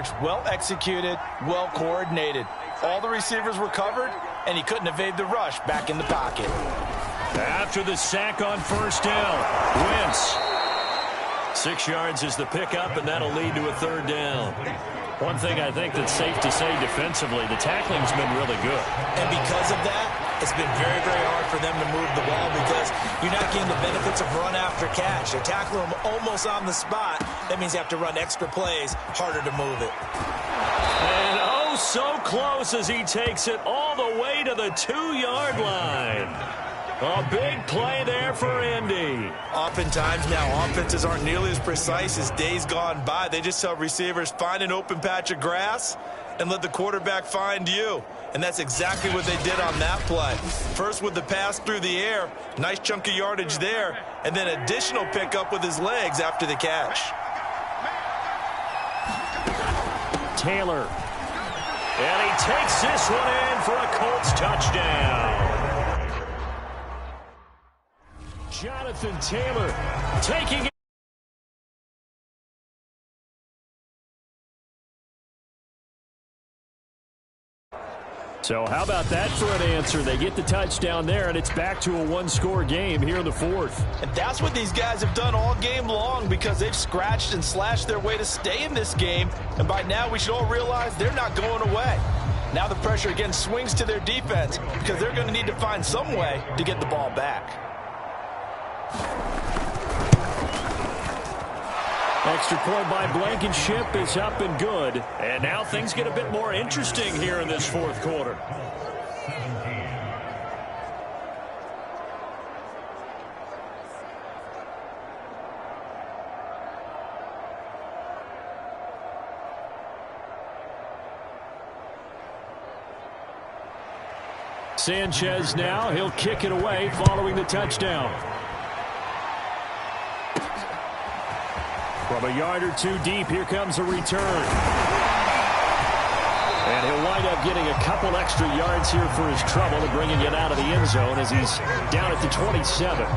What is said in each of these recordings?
coverage, well executed, well coordinated. All the receivers were covered, and he couldn't evade the rush back in the pocket. After the sack on first down, Wentz. 6 yards is the pickup, and that'll lead to a third down. One thing I think that's safe to say defensively, the tackling's been really good. And because of that, it's been very, very hard for them to move the ball because you're not getting the benefits of run after catch. They're tackling them almost on the spot. That means you have to run extra plays, harder to move it. And oh, so close as he takes it all the way to the 2-yard line. A big play there for Indy. Oftentimes now, offenses aren't nearly as precise as days gone by. They just tell receivers, find an open patch of grass and let the quarterback find you. And that's exactly what they did on that play. First with the pass through the air, nice chunk of yardage there, and then additional pickup with his legs after the catch. Taylor. And he takes this one in for a Colts touchdown. Jonathan Taylor taking it. So how about that for an answer? They get the touchdown there, and it's back to a one-score game here in the fourth. And that's what these guys have done all game long because they've scratched and slashed their way to stay in this game. And by now, we should all realize they're not going away. Now the pressure again swings to their defense because they're going to need to find some way to get the ball back. Extra point by Blankenship is up and good. And now things get a bit more interesting here in this fourth quarter. Sanchez now, he'll kick it away following the touchdown. From a yard or two deep, here comes a return. And he'll wind up getting a couple extra yards here for his trouble and bringing it out of the end zone as he's down at the 27.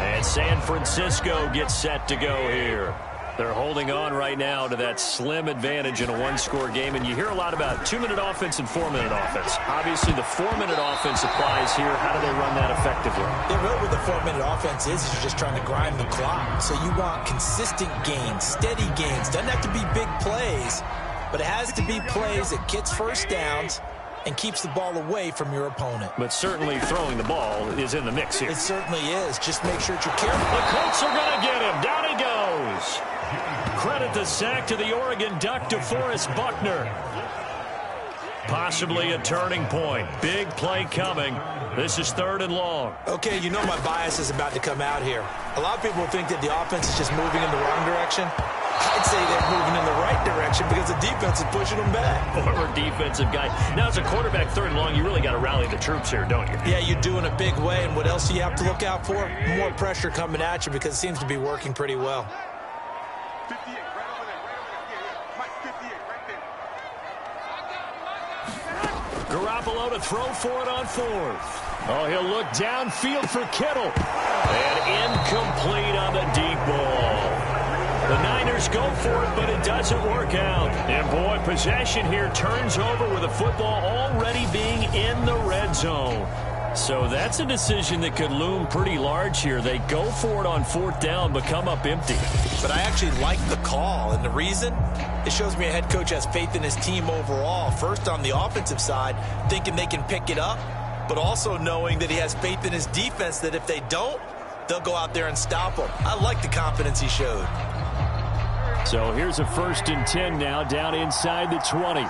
And San Francisco gets set to go here. They're holding on right now to that slim advantage in a one-score game. And you hear a lot about 2-minute offense and 4-minute offense. Obviously, the 4-minute offense applies here. How do they run that effectively? Yeah, really what the 4-minute offense is you're just trying to grind the clock. So you want consistent gains, steady gains. Doesn't have to be big plays, but it has to be plays that gets first downs and keeps the ball away from your opponent. But certainly throwing the ball is in the mix here. It certainly is. Just make sure that you're careful. The Colts are going to get him. Down he goes. Credit the sack to the Oregon Duck, DeForest Buckner. Possibly a turning point. Big play coming. This is 3rd and long. Okay, you know my bias is about to come out here. A lot of people think that the offense is just moving in the wrong direction. I'd say they're moving in the right direction because the defense is pushing them back. Former defensive guy. Now, as a quarterback 3rd and long, you really got to rally the troops here, don't you? Yeah, you do in a big way. And what else do you have to look out for? More pressure coming at you because it seems to be working pretty well. 58, right over there, Mike 58, right there. Garoppolo to throw for it on 4th. Oh, he'll look downfield for Kittle. And incomplete on the deep ball. The Niners go for it, but it doesn't work out. And, boy, possession here turns over with the football already being in the red zone. So that's a decision that could loom pretty large here. They go for it on 4th down, but come up empty. But I actually like the call, and the reason? It shows me a head coach has faith in his team overall. First, on the offensive side, thinking they can pick it up, but also knowing that he has faith in his defense that if they don't, they'll go out there and stop them. I like the confidence he showed. So here's a 1st and 10 now, down inside the 20.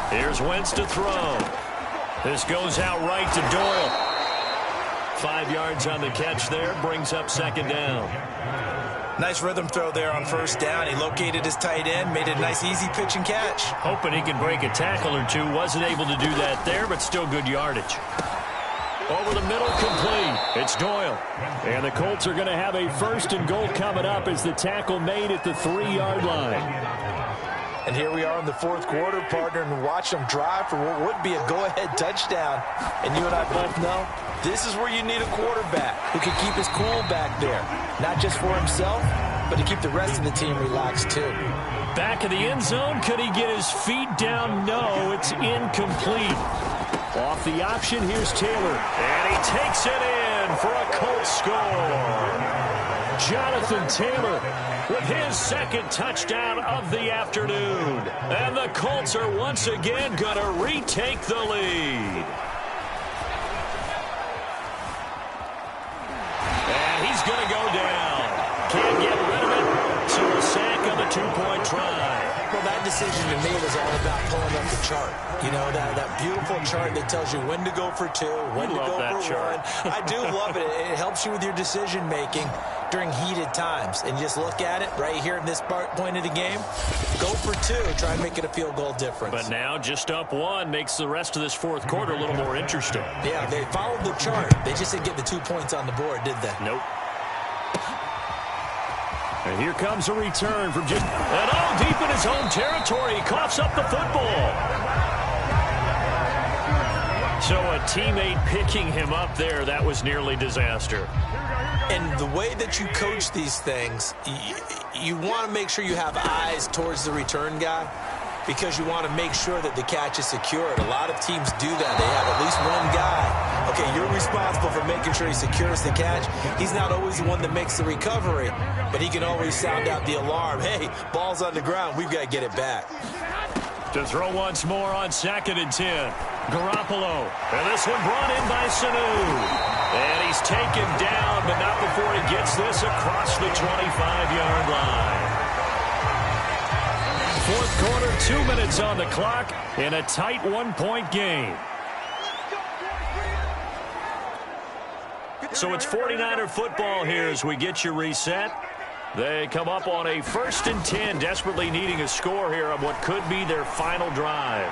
Here's Wentz to throw. This goes out right to Doyle. 5 yards on the catch there, brings up 2nd down. Nice rhythm throw there on 1st down. He located his tight end, made it a nice easy pitch and catch. Hoping he can break a tackle or two. Wasn't able to do that there, but still good yardage. Over the middle, complete. It's Doyle. And the Colts are going to have a 1st and goal coming up as the tackle made at the 3-yard line. And here we are in the fourth quarter, partner, and watch them drive for what would be a go-ahead touchdown. And you and I both know this is where you need a quarterback who can keep his cool back there, not just for himself, but to keep the rest of the team relaxed too. Back of the end zone, could he get his feet down? No, it's incomplete. Off the option, here's Taylor. And he takes it in for a Colts score. Jonathan Taylor with his second touchdown of the afternoon. And the Colts are once again going to retake the lead. And he's going to go down. Can't get rid of it, so a sack on the two-point try. Well, that decision to me was all about pulling up the chart. You know, that beautiful chart that tells you when to go for two, when to go for one. I do love it. It helps you with your decision-making during heated times. And just look at it right here in this point of the game. Go for two. Try and make it a field goal difference. But now just up one makes the rest of this fourth quarter a little more interesting. Yeah, they followed the chart. They just didn't get the 2 points on the board, did they? Nope. And here comes a return from just... And oh, deep in his own territory. He coughs up the football. So a teammate picking him up there, that was nearly disaster. And the way that you coach these things, you want to make sure you have eyes towards the return guy because you want to make sure that the catch is secured. A lot of teams do that. They have at least one guy. Okay, you're responsible for making sure he secures the catch. He's not always the one that makes the recovery, but he can always sound out the alarm. Hey, ball's on the ground. We've got to get it back. To throw once more on 2nd and 10. Garoppolo. And this one brought in by Sanu. And he's taken down, but not before he gets this across the 25-yard line. Fourth quarter, 2 minutes on the clock in a tight one-point game. So it's 49er football here as we get you reset. They come up on a 1st and 10, desperately needing a score here on what could be their final drive.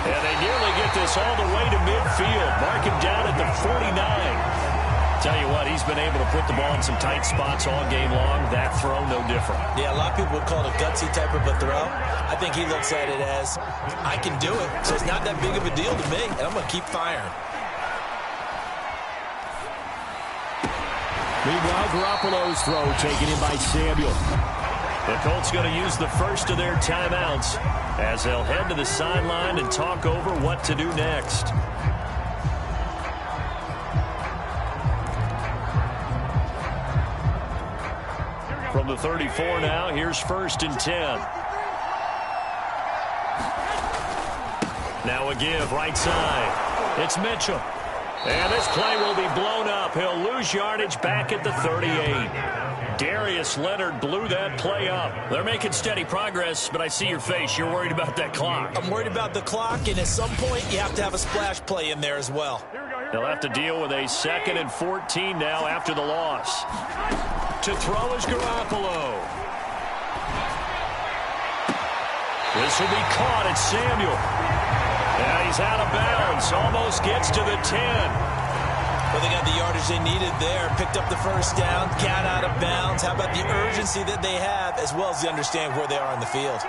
And they nearly get this all the way to midfield. Mark him down at the 49. Tell you what, he's been able to put the ball in some tight spots all game long. That throw, no different. Yeah, a lot of people would call it a gutsy type of a throw. I think he looks at it as, I can do it, so it's not that big of a deal to me, and I'm going to keep firing. Meanwhile, Garoppolo's throw taken in by Samuel. The Colts going to use the first of their timeouts as they'll head to the sideline and talk over what to do next. From the 34 now, here's 1st and 10. Now a give, right side. It's Mitchell. And this play will be blown up. He'll lose yardage back at the 38. Darius Leonard blew that play up. They're making steady progress, but I see your face. You're worried about that clock. I'm worried about the clock, and at some point, you have to have a splash play in there as well. They'll have to deal with a 2nd and 14 now after the loss. To throw is Garoppolo. This will be caught at Samuel. And he's out of bounds. Almost gets to the 10. Well, they got the yardage they needed there. Picked up the first down. Got out of bounds. How about the urgency that they have, as well as the understand where they are on the field.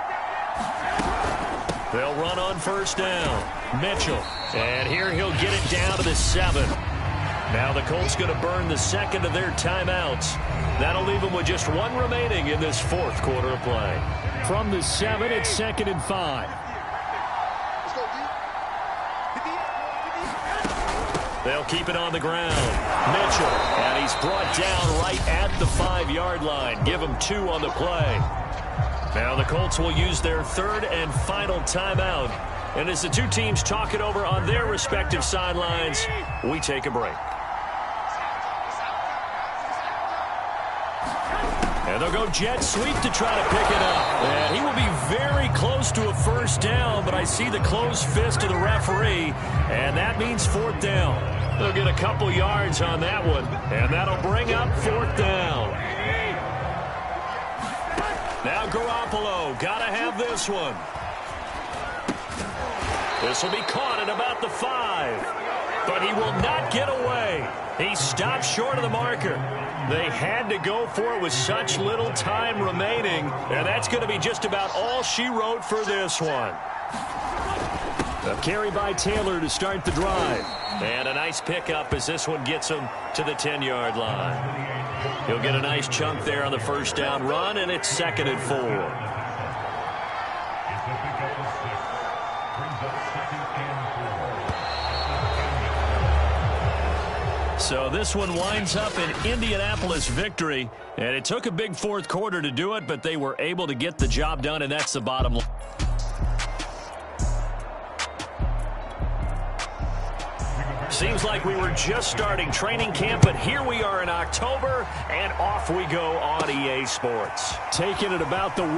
They'll run on 1st down. Mitchell. And here he'll get it down to the 7. Now the Colts going to burn the 2nd of their timeouts. That'll leave them with just 1 remaining in this 4th quarter of play. From the 7, it's 2nd and 5. They'll keep it on the ground. Mitchell, and he's brought down right at the 5-yard line. Give him 2 on the play. Now the Colts will use their 3rd and final timeout. And as the two teams talk it over on their respective sidelines, we take a break. And they'll go jet sweep to try to pick it up. And he will be very close to a 1st down, but I see the closed fist of the referee, and that means 4th down. They'll get a couple yards on that one, and that'll bring up 4th down. Now Garoppolo, got to have this one. This will be caught at about the 5. but he will not get away. He stopped short of the marker. They had to go for it with such little time remaining, and that's going to be just about all she wrote for this one. A carry by Taylor to start the drive. And a nice pickup as this one gets him to the 10-yard line. He'll get a nice chunk there on the first down run, and it's 2nd and 4. So this one winds up an Indianapolis victory, and it took a big fourth quarter to do it, but they were able to get the job done, and that's the bottom line. Seems like we were just starting training camp, but here we are in October, and off we go on EA Sports. Taking it about the 1.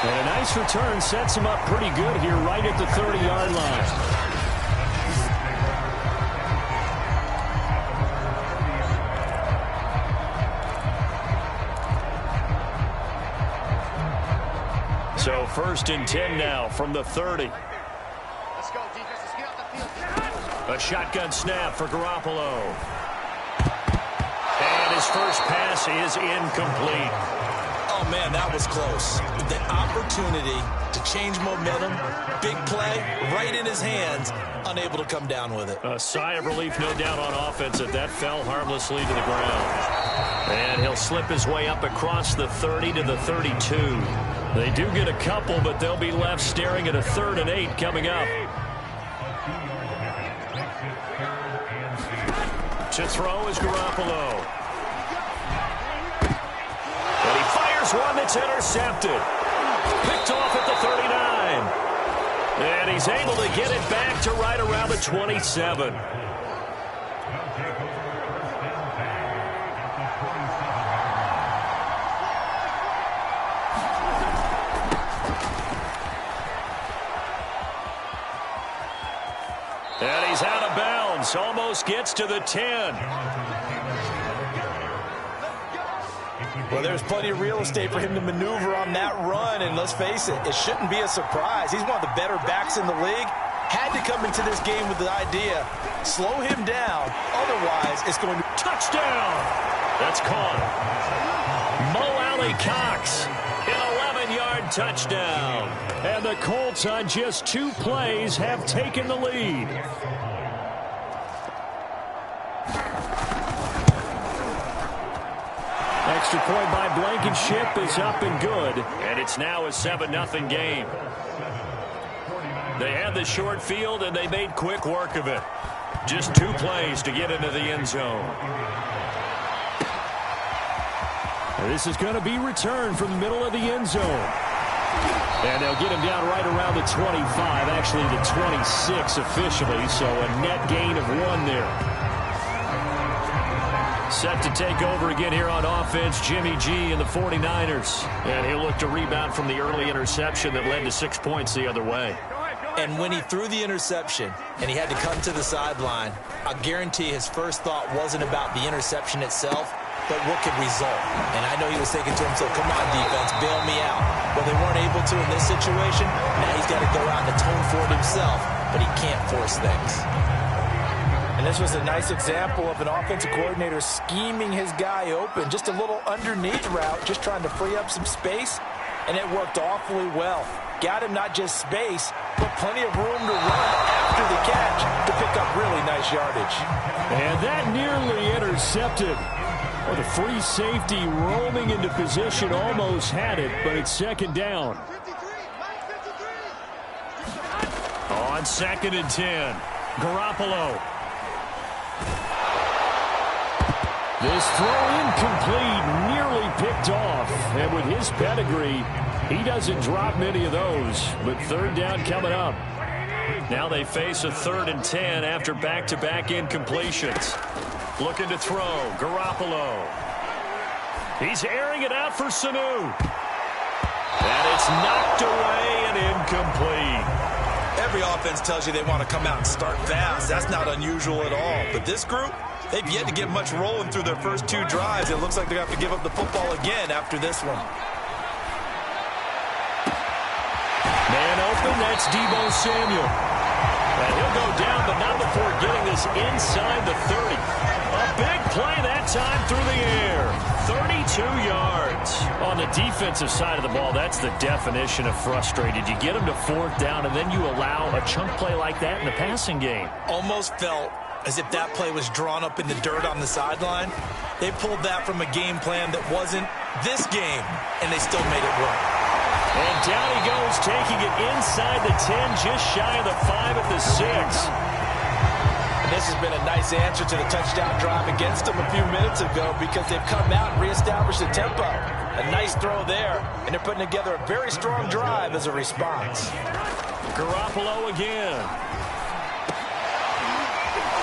And a nice return sets him up pretty good here right at the 30-yard line. So 1st and 10 now from the 30. Let's go, defense. Let's get out the field. A shotgun snap for Garoppolo. And his first pass is incomplete. Oh, man, that was close. The opportunity to change momentum, big play, right in his hands, unable to come down with it. A sigh of relief, no doubt, on offense that fell harmlessly to the ground. And he'll slip his way up across the 30 to the 32. They do get a couple, but they'll be left staring at a 3rd and 8 coming up. To throw is Garoppolo. And he fires one that's intercepted. Picked off at the 39. And he's able to get it back to right around the 27. And he's out of bounds. Almost gets to the 10. Well, there's plenty of real estate for him to maneuver on that run, and let's face it, it shouldn't be a surprise. He's one of the better backs in the league. Had to come into this game with the idea, slow him down, otherwise it's going to... Touchdown! That's caught. Mo Alley Cox, an 11-yard touchdown. And the Colts on just 2 plays have taken the lead. Extra point by Blankenship is up and good. And it's now a 7-0 game. They had the short field, and they made quick work of it. Just 2 plays to get into the end zone. This is going to be returned from the middle of the end zone. And they'll get him down right around the 25, actually the 26 officially, so a net gain of 1 there. Set to take over again here on offense, Jimmy G and the 49ers. And he'll look to rebound from the early interception that led to 6 points the other way. And when he threw the interception and he had to come to the sideline, I guarantee his first thought wasn't about the interception itself, but what could result. And I know he was thinking to himself, come on, defense, bail me out. Well, they weren't able to in this situation. Now he's got to go out and atone for it himself, but he can't force things. And this was a nice example of an offensive coordinator scheming his guy open. Just a little underneath route, just trying to free up some space, and it worked awfully well. Got him not just space, but plenty of room to run after the catch to pick up really nice yardage. And that nearly intercepted. Well, the free safety roaming into position almost had it, but it's 2nd down. On 2nd and 10, Garoppolo. This throw incomplete, nearly picked off. And with his pedigree, he doesn't drop many of those. But 3rd down coming up. Now they face a 3rd and 10 after back-to-back incompletions. Looking to throw, Garoppolo. He's airing it out for Sanu. And it's knocked away and incomplete. Every offense tells you they want to come out and start fast. That's not unusual at all. But this group, they've yet to get much rolling through their first 2 drives. It looks like they have to give up the football again after this one. Man open, that's Deebo Samuel. And he'll go down, but not before getting this inside the 30. A big play that time through the air. 32 yards. On the defensive side of the ball, that's the definition of frustrated. You get them to fourth down, and then you allow a chunk play like that in the passing game. Almost felt as if that play was drawn up in the dirt on the sideline. They pulled that from a game plan that wasn't this game, and they still made it work. And down he goes, taking it inside the 10, just shy of the 5 at the 6. And this has been a nice answer to the touchdown drive against them a few minutes ago because they've come out and reestablished the tempo. A nice throw there, and they're putting together a very strong drive as a response. Garoppolo again.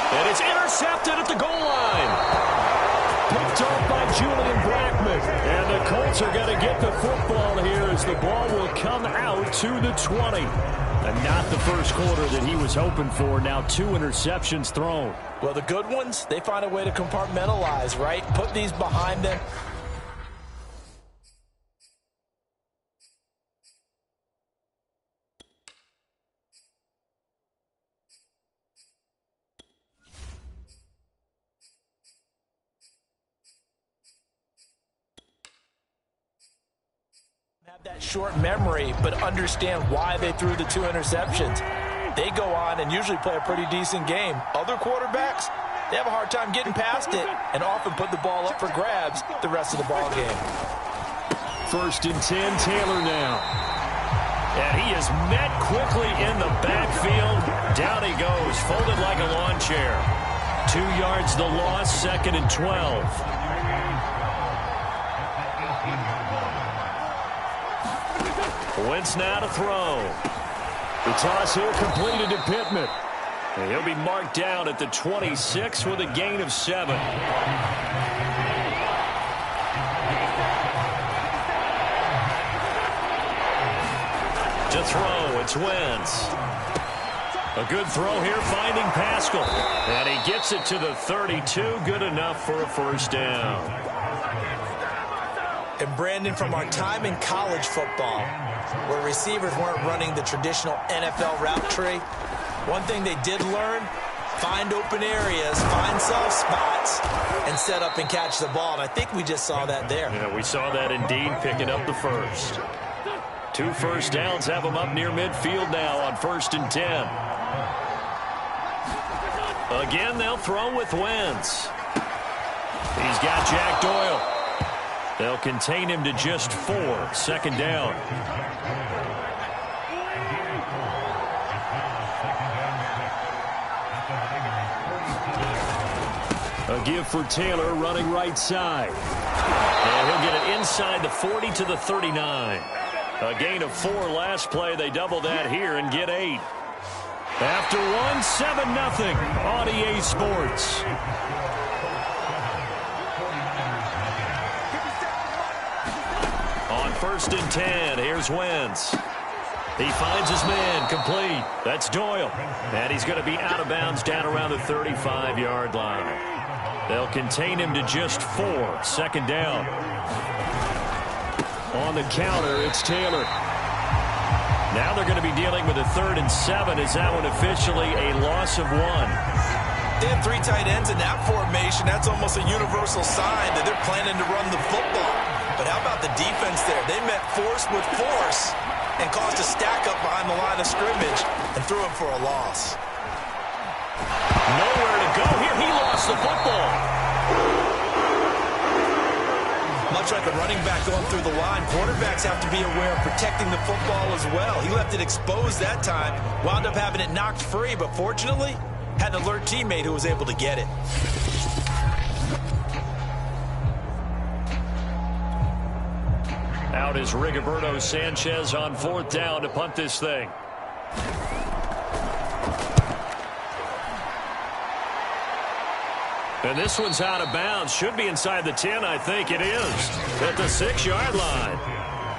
And it's intercepted at the goal line. Picked off by Julian Blackmon. And the Colts are going to get the football here as the ball will come out to the 20. And not the first quarter that he was hoping for. Now 2 interceptions thrown. Well, the good ones, they find a way to compartmentalize, right? Put these behind them. Have that short memory, but understand why they threw the 2 interceptions. They go on and usually play a pretty decent game. Other quarterbacks, they have a hard time getting past it and often put the ball up for grabs the rest of the ball game. 1st and 10, Taylor now. And he is met quickly in the backfield. Down he goes, folded like a lawn chair. 2 yards the loss, 2nd and 12. Wentz now to throw. The toss here completed to Pittman. And he'll be marked down at the 26 with a gain of 7. To throw, it's Wentz. A good throw here, finding Pascal. And he gets it to the 32, good enough for a first down. And Brandon, from our time in college football, where receivers weren't running the traditional NFL route tree, one thing they did learn, find open areas, find soft spots, and set up and catch the ball. And I think we just saw that there. Yeah, we saw that indeed, picking up the first. 2 first downs have them up near midfield now on 1st and 10. Again, they'll throw with Wentz. He's got Jack Doyle. They'll contain him to just 4. 2nd down. A give for Taylor running right side. And he'll get it inside the 40 to the 39. A gain of 4 last play. They double that here and get 8. After 1, 7-0 on EA Sports. On 1st and 10, here's Wentz. He finds his man, complete. That's Doyle. And he's going to be out of bounds down around the 35-yard line. They'll contain him to just 4. 2nd down. On the counter, it's Taylor. Now they're going to be dealing with a 3rd and 7. Is that one officially a loss of 1? They have 3 tight ends in that formation. That's almost a universal sign that they're planning to run the football. But how about the defense there? They met force with force and caused a stack up behind the line of scrimmage and threw him for a loss. Nowhere to go here. He lost the football. Much like a running back going through the line, quarterbacks have to be aware of protecting the football as well. He left it exposed that time, wound up having it knocked free, but fortunately, had an alert teammate who was able to get it. Out is Rigoberto Sanchez on 4th down to punt this thing. And this one's out of bounds. Should be inside the 10, I think it is. At the 6-yard line.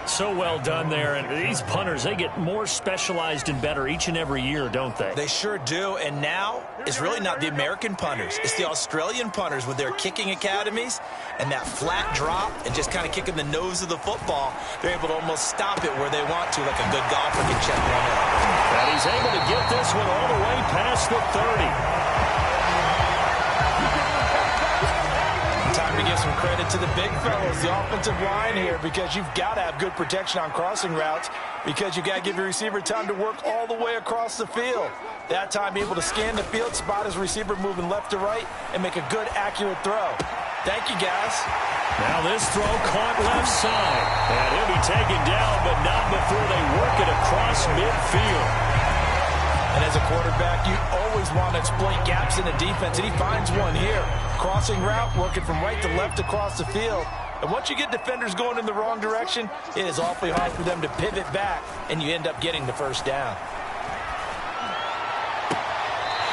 So well done there. And these punters, they get more specialized and better each and every year, don't they? They sure do. And now it's really not the American punters. It's the Australian punters with their kicking academies and that flat drop and just kind of kicking the nose of the football. They're able to almost stop it where they want to, like a good golfer can check one in. And he's able to get this one all the way past the 30. Time to give some credit to the big fellas, the offensive line here, because you've got to have good protection on crossing routes, because you've got to give your receiver time to work all the way across the field. That time able to scan the field, spot his receiver moving left to right, and make a good, accurate throw. Thank you, guys. Now this throw caught left side. And he'll be taken down, but not before they work it across midfield. And as a quarterback, you always want to exploit gaps in the defense, and he finds one here. Crossing route, working from right to left across the field. And once you get defenders going in the wrong direction, it is awfully hard for them to pivot back, and you end up getting the first down.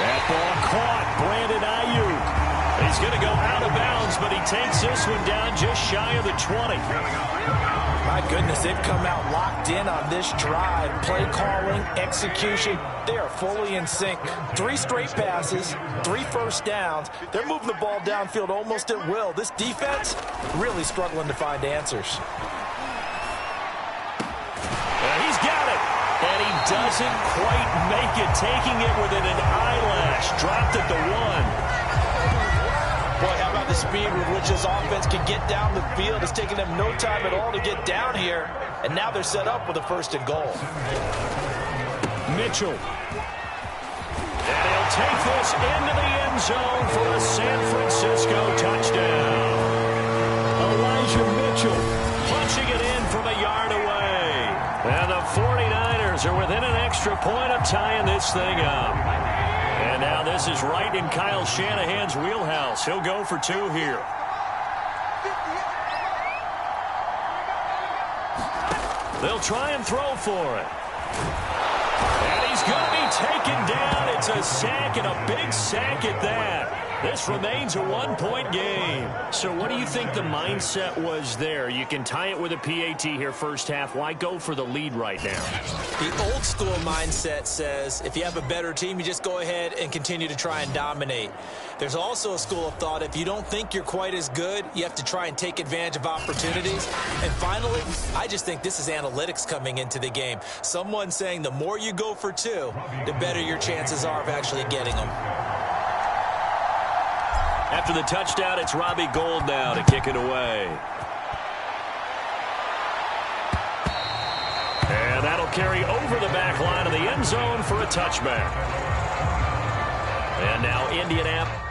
That ball caught. Brandon Ayuk. He's going to go out of bounds, but he takes this one down just shy of the 20. My goodness, they've come out locked in on this drive. Play calling, execution, they are fully in sync. 3 straight passes, 3 first downs. They're moving the ball downfield almost at will. This defense really struggling to find answers. He's got it. And he doesn't quite make it, taking it within an eyelash. Dropped at the 1. Boy, how about the speed with which this offense can get down the field? It's taking them no time at all to get down here. And now they're set up with a 1st and goal. Mitchell. And he'll take this into the end zone for a San Francisco touchdown. Elijah Mitchell punching it in from a yard away. And the 49ers are within an extra point of tying this thing up. And now this is right in Kyle Shanahan's wheelhouse. He'll go for 2 here. They'll try and throw for it. And he's going to be taken down. It's a sack, and a big sack at that. This remains a 1-point game. So what do you think the mindset was there? You can tie it with a PAT here first half. Why go for the lead right now? The old school mindset says if you have a better team, you just go ahead and continue to try and dominate. There's also a school of thought, if you don't think you're quite as good, you have to try and take advantage of opportunities. And finally, I just think this is analytics coming into the game. Someone saying the more you go for 2, the better your chances are of actually getting them. After the touchdown, it's Robbie Gould now to kick it away. And that'll carry over the back line of the end zone for a touchback. And now Indianapolis.